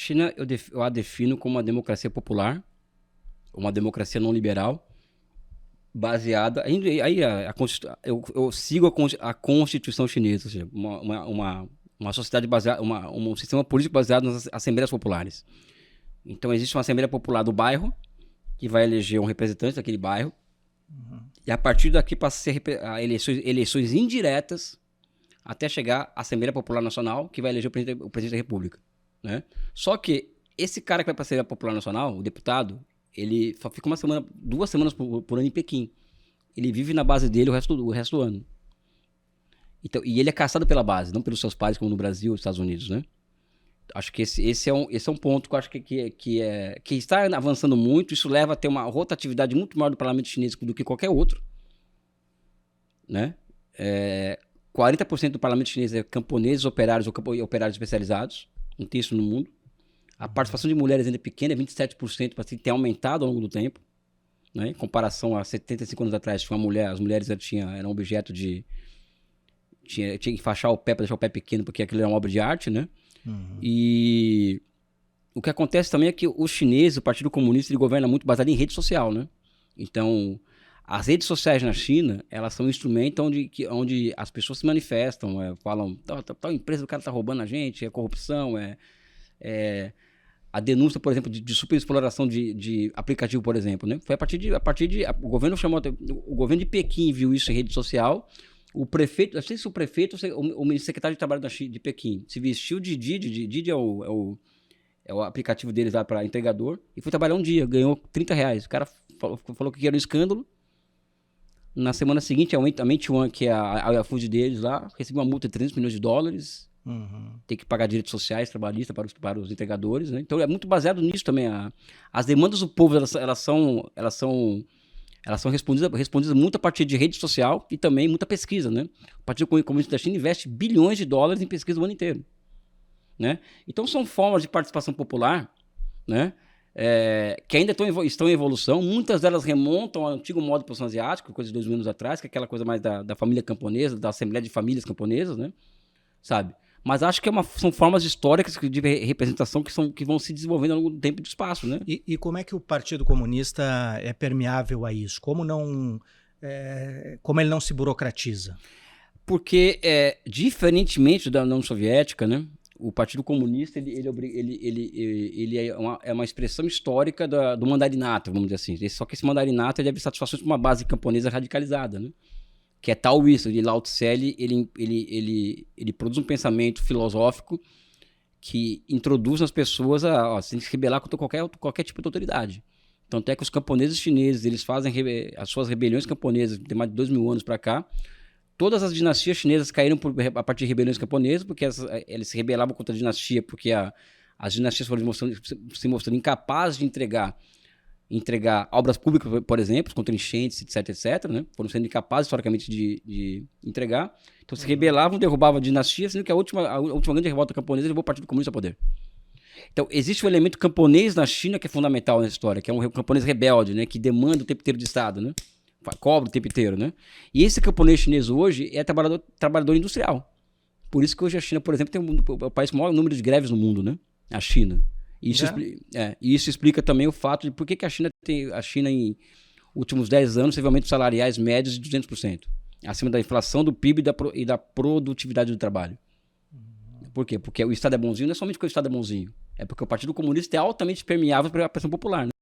China eu a defino como uma democracia popular, uma democracia não liberal, baseada... eu sigo a Constituição chinesa, ou seja, uma sociedade baseada, um sistema político baseado nas assembleias populares. Então, existe uma assembleia popular do bairro, que vai eleger um representante daquele bairro, e a partir daqui passa a ser eleições indiretas até chegar à Assembleia Popular Nacional, que vai eleger o presidente da República, né? Só que esse cara que vai para a Assembleia Popular Nacional, o deputado, ele só fica 2 semanas por ano em Pequim. Ele vive na base dele o resto do ano. Então, e ele é caçado pela base, não pelos seus pares como no Brasil ou nos Estados Unidos, né? Acho que esse é um ponto que eu acho que está avançando muito. Isso leva a ter uma rotatividade muito maior do parlamento chinês do que qualquer outro, né? 40% do parlamento chinês é camponeses, operários ou operários especializados. Não tem isso no mundo. A participação de mulheres ainda é pequena, é 27%, para ter aumentado ao longo do tempo, né? Em comparação a 75 anos atrás, as mulheres eram objeto de... Tinha que enfaixar o pé para deixar o pé pequeno, porque aquilo era uma obra de arte, né? E o que acontece também é que os chineses, o Partido Comunista, ele governa muito baseado em rede social, né? Então, as redes sociais na China, elas são um instrumento onde as pessoas se manifestam, falam, tal empresa, o cara tá roubando a gente, é corrupção, a denúncia, por exemplo, de superexploração de aplicativo, por exemplo, né? Foi o governo de Pequim viu isso em rede social. O prefeito, não sei se o prefeito ou o secretário de trabalho de Pequim se vestiu de Didi. Didi é o aplicativo deles lá para entregador, e foi trabalhar um dia, ganhou R$30. O cara falou que era um escândalo. Na semana seguinte, a Meituan, que é a iFood deles lá, recebeu uma multa de $300 milhões. Tem que pagar direitos sociais, trabalhistas para os entregadores, né? Então é muito baseado nisso também. As demandas do povo, elas são respondidas muito a partir de rede social e também muita pesquisa, né? O Partido Comunista da China investe bilhões de dólares em pesquisa o ano inteiro, né? Então são formas de participação popular, né? Que ainda estão em evolução. Muitas delas remontam ao antigo modo de produção asiático, coisa de 2000 anos atrás, que é aquela coisa mais da família camponesa, da Assembleia de Famílias Camponesas, né? Sabe? Mas acho que são formas históricas de representação que vão se desenvolvendo ao longo do tempo e do espaço, né? E como é que o Partido Comunista é permeável a isso? Como ele não se burocratiza? Porque, diferentemente da União Soviética, né, o Partido Comunista ele é uma expressão histórica do mandarinato, vamos dizer assim. Só que esse mandarinato deve satisfações para uma base camponesa radicalizada, né? Que é taoísta, de Lao Tse, ele produz um pensamento filosófico que introduz nas pessoas você tem que se rebelar contra qualquer tipo de autoridade. Tanto é que os camponeses chineses, eles fazem as suas rebeliões camponesas, tem mais de 2.000 anos para cá. Todas as dinastias chinesas caíram a partir de rebeliões camponesas, porque eles se rebelavam contra a dinastia, porque as dinastias foram se mostrando incapazes de entregar obras públicas, por exemplo, contra enchentes, etc, né? Foram sendo incapazes, historicamente, de entregar. Então, se rebelavam, derrubavam a dinastia, sendo que a última grande revolta camponesa levou o Partido Comunista ao poder. Então, existe um elemento camponês na China que é fundamental nessa história, que é um camponês rebelde, né? Que demanda o tempo inteiro de Estado, né? Cobra o tempo inteiro, né? E esse camponês chinês hoje é trabalhador industrial. Por isso que hoje a China, por exemplo, tem o país com o maior número de greves no mundo, né? A China. Isso explica também o fato de por que a China em últimos 10 anos teve aumentos salariais médios de 200%, acima da inflação, do PIB e da produtividade do trabalho. Por quê? Porque o Estado é bonzinho, não é somente porque o Estado é bonzinho, é porque o Partido Comunista é altamente permeável para a pressão popular, né?